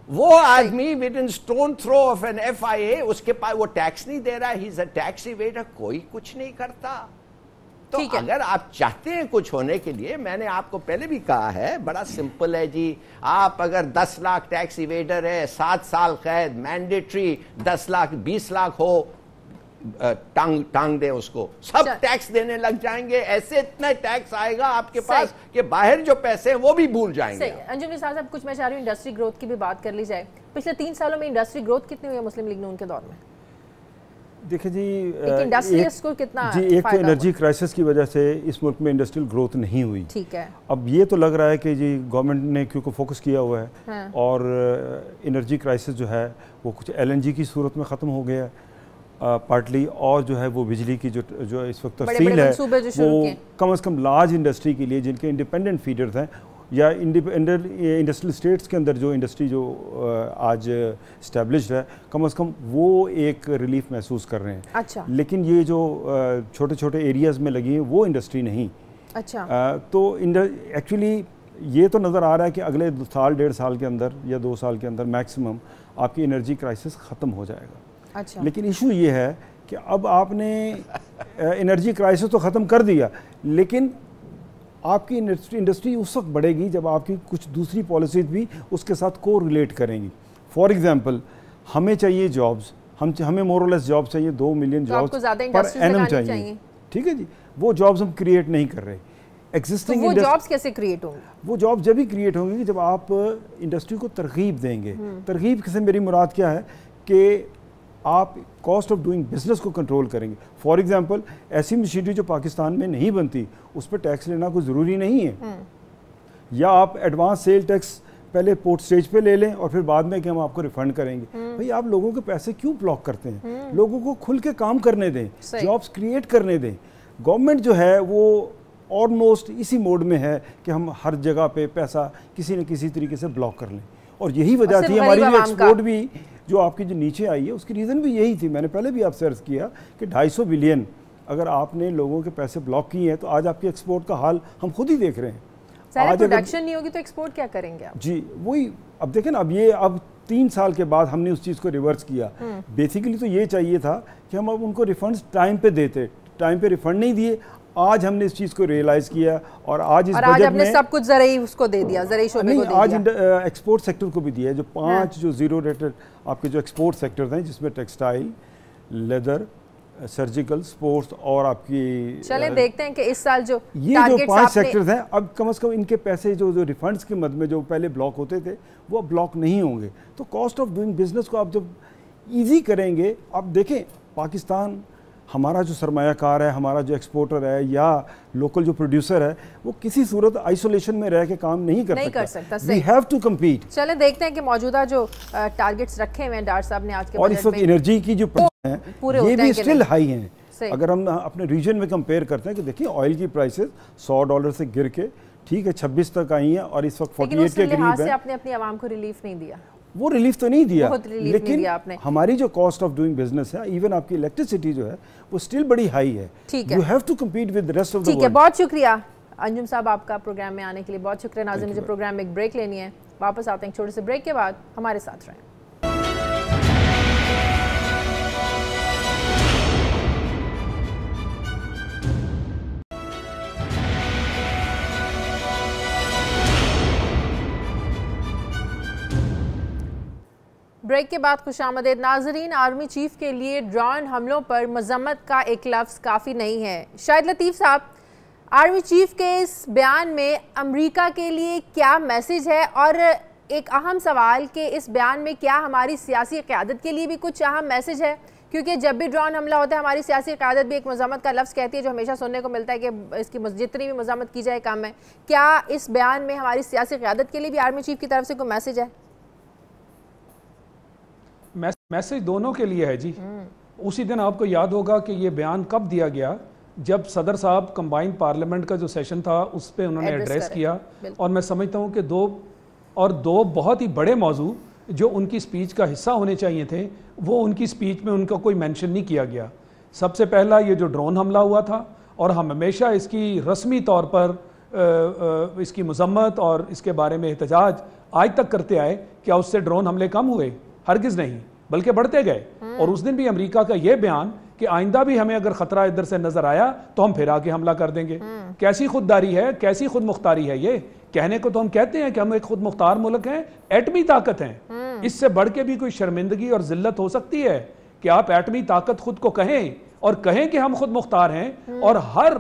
वो आदमी within stone throw of an FIA, उसके पास वो टैक्स नहीं दे रहा, ही इज अ टैक्स इवेडर, कोई कुछ नहीं करता। तो अगर आप चाहते हैं कुछ होने के लिए, मैंने आपको पहले भी कहा है, बड़ा सिंपल है जी। आप अगर 10 लाख टैक्स इवेडर है, 7 साल कैद मैंडेटरी, 10 लाख 20 लाख हो, टांग दे उसको, सब टैक्स देने लग जाएंगे। ऐसे इतना टैक्स आएगा आपके पास कि बाहर जो पैसे हैं वो भी भूल जाएंगे। अंजुम निसार साहब, कुछ मैं चाह रही हूँ इंडस्ट्री ग्रोथ की भी बात कर ली जाए। पिछले 3 सालों में इंडस्ट्री ग्रोथ कितनी हुई है मुस्लिम लीग नून के दौर में? देखिए जी, इंडस्ट्रियलिस्ट कितना एक तो एनर्जी क्राइसिस की वजह से इस मुल्क में इंडस्ट्रियल ग्रोथ नहीं हुई। ठीक है, अब ये तो लग रहा है कि जी गवर्नमेंट ने क्योंकि फोकस किया हुआ है, हाँ। और एनर्जी क्राइसिस जो है वो कुछ LNG की सूरत में ख़त्म हो गया पार्टली, और जो है वो बिजली की जो इस वक्त तफसील है वो कम से कम लार्ज इंडस्ट्री के लिए जिनके इंडिपेंडेंट फीडर्स हैं या इंडस्ट्रियल स्टेट्स के अंदर जो इंडस्ट्री जो आज इस्टेब्लिश्ड है, कम से कम वो एक रिलीफ महसूस कर रहे हैं। अच्छा। लेकिन ये जो छोटे छोटे एरियाज़ में लगी है वो इंडस्ट्री नहीं। अच्छा। तो एक्चुअली ये तो नज़र आ रहा है कि अगले साल 1.5 साल के अंदर या 2 साल के अंदर मैक्सिमम आपकी एनर्जी क्राइसिस ख़त्म हो जाएगा। अच्छा। लेकिन इशू ये है कि अब आपने एनर्जी क्राइसिस तो ख़त्म कर दिया, लेकिन आपकी इंडस्ट्री उस वक्त बढ़ेगी जब आपकी कुछ दूसरी पॉलिसीज भी उसके साथ को रिलेट करेंगी। फॉर एग्जांपल, हमें चाहिए जॉब्स, हमें मोर और लेस जॉब्स चाहिए, 2 मिलियन जॉब्स पर एनम चाहिए। ٹھیک ہے جی, وہ جابز ہم کریٹ نہیں کر رہے. ایگزسٹنگ وہ جابز کیسے کریٹ ہوں گے؟ وہ جاب جب ہی کریٹ ہوں گے کہ جب آپ انڈسٹری کو ترغیب دیں گے. ترغیب سے میری مراد کیا ہے کہ آپ کاسٹ آف ڈوئنگ بزنس کو کنٹرول کریں گے. فار ایگزامپل ایسی مشینری جو پاکستان میں نہیں بنتی اس پہ ٹیکس لینا کوئی ضروری نہیں ہے, یا آپ ایڈوانس سیل ٹیکس پہلے پورٹ سٹیج پہ لے لیں اور پھر بعد میں کہ ہم آپ کو ریفنڈ کریں گے. بھئی آپ لوگوں کے پیسے کیوں بلاک کرتے ہیں؟ لوگوں کو کھل کے کام کرنے دیں, جابز کریٹ کرنے دیں. گورنمنٹ جو ہے وہ آلموسٹ اسی موڈ میں ہے کہ ہم ہر جگہ پہ پیسہ کسی نہ کسی طریقے سے بلاک کر لیں, اور یہی وجہ تھی ہماری جو ایکسپورٹ بھی جو آپ کی جو نیچے آئی ہے اس کی ریزن بھی یہی تھی. میں نے پہلے بھی آپ سے عرض کیا کہ 250 بلین اگر آپ نے لوگوں کے پیسے بلاک کیے ہیں تو آج آپ کی ایکسپورٹ کا حال ہم خود ہی دیکھ رہے ہیں. آج پروڈکشن نہیں ہوگی تو ایکسپورٹ کیا کریں گے آپ؟ جی وہی اب دیکھیں نا, اب 3 سال کے بعد ہم نے اس چیز کو ریورس کیا. بیسیکلی تو یہ چاہیے تھا کہ ہم اب ان کو ریفنڈز ٹائم پہ دیتے, ٹائم پہ ریفنڈ نہیں دیے. آج ہم نے اس چیز کو ریئلائز کیا اور آج اس بجٹ میں سب کچھ زرعی اس کو دے دیا, زرعی شعبے کو دے دیا. آج ایکسپورٹ سیکٹر کو بھی دیا ہے. جو 5 جو زیرو ریٹڈ آپ کے جو ایکسپورٹ سیکٹر ہیں جس میں ٹیکسٹائل, لیدر, سرجیکل, سپورٹس اور آپ کی, چلیں دیکھتے ہیں کہ اس سال جو یہ جو 5 سیکٹرز ہیں اب کم از کم ان کے پیسے جو ریفنڈز کے مد میں جو پہلے بلاک ہوتے تھے وہ اب بلاک نہیں ہوں گے. تو کاسٹ آف ڈوئنگ بزنس کو آپ جب ایزی کریں گے, آپ دیکھیں پاکستان ہمارا جو سرمایہ کار ہے, ہمارا جو ایکسپورٹر ہے یا لوکل جو پروڈیوسر ہے, وہ کسی صورت آئسولیشن میں رہ کے کام نہیں کر سکتا. We have to compete. چلیں دیکھتے ہیں کہ موجودہ جو ٹارگٹس رکھے ہوئے ہیں ڈاکٹر صاحب نے آج کے اور اس وقت انرجی کی جو ہیں یہ بھی اسٹل ہائی ہیں. اگر ہم اپنے ریجن میں کمپیئر کرتے ہیں کہ دیکھیں آئل کی پرائسز $100 سے گر کے ٹھیک ہے 26 تک آئی ہیں اور اس وقت 48 کے قریب ہیں. آپ نے اپنی عوام کو ریلیف نہیں دیا. وہ ریلیف تو نہیں دیا, لیکن ہماری جو کاسٹ آف ڈوئنگ بزنس ہے, ایون آپ کی الیکٹریسٹی جو ہے وہ اسٹل بڑی ہائی ہے. You have to compete with rest of the world. ٹھیک ہے, بہت شکریہ انجم صاحب آپ کا پروگرام میں آنے کے لیے, بہت شکریہ. ناظرین مجھے پروگرام میں ایک بریک لینی ہے, واپس آتے ہیں چھوٹے سے بریک کے بعد, ہمارے ساتھ رہیں. بریک کے بعد خوش آمدید. ناظرین, آرمی چیف کے لیے ڈرون حملوں پر مذمت کا ایک لفظ کافی نہیں ہے. شاہد لطیف صاحب, آرمی چیف کے اس بیان میں امریکہ کے لیے کیا میسج ہے, اور ایک اہم سوال کہ اس بیان میں کیا ہماری سیاسی قیادت کے لیے بھی کچھ اہم میسج ہے؟ کیونکہ جب بھی ڈرون حملہ ہوتا ہے ہماری سیاسی قیادت بھی ایک مذمت کا لفظ کہتی ہے, جو ہمیشہ سننے کو ملتا ہے کہ اس کی جتنی بھی مذمت کی جائے کم ہے. کیا اس بیان میں ہماری سیاسی قیادت کے لیے بھی آرمی چیف کی طرف سے کوئی میسج ہے؟ میسج دونوں کے لیے ہے جی. اسی دن آپ کو یاد ہوگا کہ یہ بیان کب دیا گیا, جب صدر صاحب کمبائنڈ پارلیمنٹ کا جو سیشن تھا اس پہ انہوں نے ایڈریس کیا, اور میں سمجھتا ہوں کہ دو بہت ہی بڑے موضوع جو ان کی سپیچ کا حصہ ہونے چاہیے تھے وہ ان کی سپیچ میں ان کا کوئی مینشن نہیں کیا گیا. سب سے پہلا یہ جو ڈرون حملہ ہوا تھا, اور ہم ہمیشہ اس کی رسمی طور پر اس کی مذمت اور اس کے بارے میں احتجاج آج تک کرتے آئے. کیا اس سے ڈرون حملے کم ہوئے؟ ہرگز نہیں, بلکہ بڑھتے گئے. اور اس دن بھی امریکہ کا یہ بیان کہ آئندہ بھی ہمیں اگر خطرہ ادھر سے نظر آیا تو ہم پھر آ کے حملہ کر دیں گے. کیسی خودداری ہے, کیسی خود مختاری ہے یہ. کہنے کو تو ہم کہتے ہیں کہ ہم ایک خود مختار ملک ہیں, ایٹمی طاقت ہیں. اس سے بڑھ کے بھی کوئی شرمندگی اور ذلت ہو سکتی ہے کہ آپ ایٹمی طاقت خود کو کہیں اور کہیں کہ ہم خود مختار ہیں, اور ہر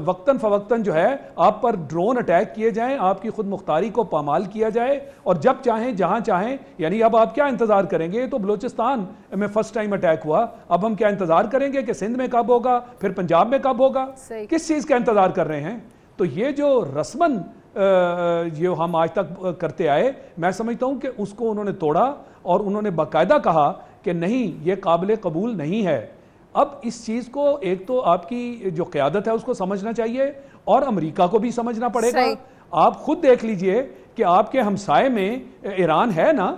وقتاً فوقتاً جو ہے آپ پر ڈرون اٹیک کیے جائیں, آپ کی خود مختاری کو پامال کیا جائے, اور جب چاہیں جہاں چاہیں. یعنی اب آپ کیا انتظار کریں گے؟ تو بلوچستان میں فرسٹ ٹائم اٹیک ہوا, اب ہم کیا انتظار کریں گے کہ سندھ میں کب ہوگا, پھر پنجاب میں کب ہوگا؟ کس چیز کا انتظار کر رہے ہیں؟ تو یہ جو رسماً جو ہم آج تک کرتے آئے, میں سمجھتا ہوں کہ اس کو انہوں نے توڑا, اور انہوں نے باقاعدہ کہا کہ نہیں, یہ قابل قبول نہیں ہے. اب اس چیز کو ایک تو آپ کی جو قیادت ہے اس کو سمجھنا چاہیے, اور امریکہ کو بھی سمجھنا پڑے گا. آپ خود دیکھ لیجئے کہ آپ کے ہمسائے میں ایران ہے نا,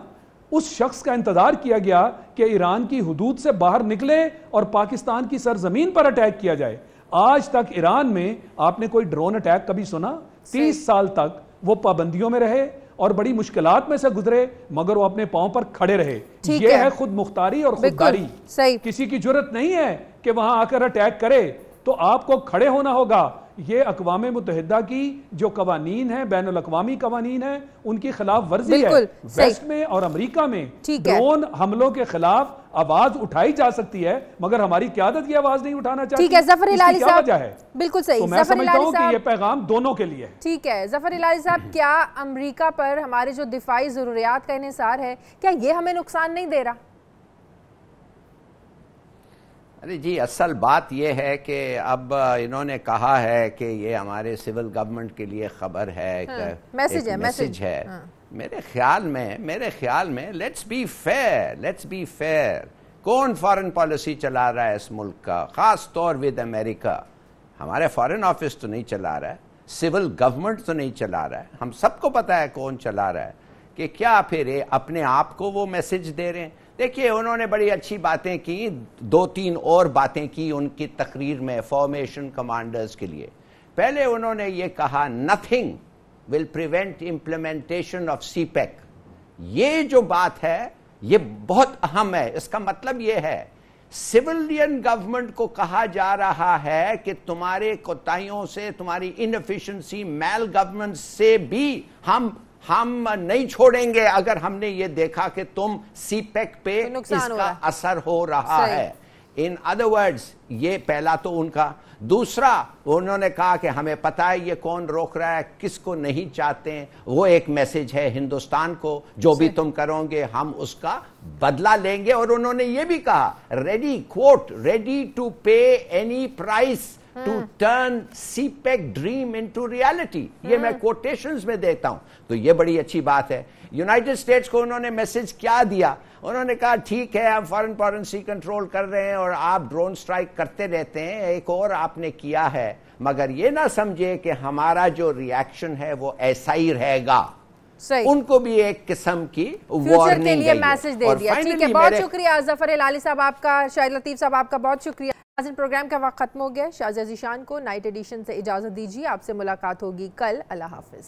اس شخص کا انتظار کیا گیا کہ ایران کی حدود سے باہر نکلے اور پاکستان کی سرزمین پر اٹیک کیا جائے. آج تک ایران میں آپ نے کوئی ڈرون اٹیک کبھی سنا؟ 30 سال تک وہ پابندیوں میں رہے اور بڑی مشکلات میں سے گزرے, مگر وہ اپنے پاؤں پر کھڑے رہے. یہ ہے خود مختاری اور خودداری. کسی کی جرت نہیں ہے کہ وہاں آ کر اٹیک کرے, تو آپ کو کھڑے ہونا ہوگا. یہ اقوام متحدہ کی جو قوانین ہیں، بین الاقوامی قوانین ہیں، ان کی خلاف ورزی ہے۔ ویسٹ میں اور امریکہ میں ڈرون حملوں کے خلاف آواز اٹھائی جا سکتی ہے، مگر ہماری قیادت یہ آواز نہیں اٹھانا چاہتی۔ ٹھیک ہے ظفر الہی صاحب، وجہ ہے بالکل صحیح، تو میں سمجھتا ہوں کہ یہ پیغام دونوں کے لیے ہے۔ ٹھیک ہے ظفر الہی صاحب، کیا امریکہ پر ہمارے جو دفاعی ضروریات کا انحصار ہے، کیا یہ ہمیں نقصان نہیں دے رہا؟ ارے جی، اصل بات یہ ہے کہ اب انہوں نے کہا ہے کہ یہ ہمارے سول گورنمنٹ کے لیے خبر ہے، میسج ہے۔ میرے خیال میں لیٹس بی فیئر، کون فارن پالیسی چلا رہا ہے اس ملک کا، خاص طور ود امریکہ؟ ہمارے فارن آفس تو نہیں چلا رہا ہے، سول گورنمنٹ تو نہیں چلا رہا ہے، ہم سب کو پتا ہے کون چلا رہا ہے، کہ کیا پھر اپنے آپ کو وہ میسج دے رہے ہیں؟ دیکھیے، انہوں نے بڑی اچھی باتیں کی، 2-3 اور باتیں کی ان کی تقریر میں فارمیشن کمانڈرز کے لیے۔ پہلے انہوں نے یہ کہا nothing will prevent implementation of CPEC۔ یہ جو بات ہے یہ بہت اہم ہے۔ اس کا مطلب یہ ہے سیولین گورنمنٹ کو کہا جا رہا ہے کہ تمہارے کوتاہیوں سے، تمہاری انفیشنسی، میل گورنمنٹ سے بھی ہم نہیں چھوڑیں گے اگر ہم نے یہ دیکھا کہ تم سی پیک پہ اس کا اثر ہو رہا ہے۔ ان ادر ورڈز، یہ پہلا تو ان کا۔ دوسرا، انہوں نے کہا کہ ہمیں پتا ہے یہ کون روک رہا ہے، کس کو نہیں چاہتے ہیں، وہ ایک میسج ہے ہندوستان کو، جو بھی تم کرو گے ہم اس کا بدلہ لیں گے۔ اور انہوں نے یہ بھی کہا ready to pay any price to turn CPEC dream into reality۔ یہ میں کوٹیشنز میں دیتا ہوں، تو یہ بڑی اچھی بات ہے۔ یونائٹڈ اسٹیٹس کو انہوں نے میسج کیا دیا؟ انہوں نے کہا ٹھیک ہے ہم فارن پالیسی کنٹرول کر رہے ہیں اور آپ ڈرون سٹرائک کرتے رہتے ہیں، ایک اور آپ نے کیا ہے، مگر یہ نہ سمجھے کہ ہمارا جو ریاکشن ہے وہ ایسا ہی رہے گا۔ ان کو بھی ایک قسم کی وارننگ کے لیے میسج دے دیا۔ ٹھیک ہے، بہت شکریہ ظفر الہی صاحب آپ کا، شاہد لطیف صاحب آپ کا بہت شکریہ۔ ناظرین، پروگرام کا وقت ختم ہو گیا۔ شازیہ ذیشان کو نائٹ ایڈیشن سے اجازت دیجیے، آپ سے ملاقات ہوگی کل۔ اللہ حافظ۔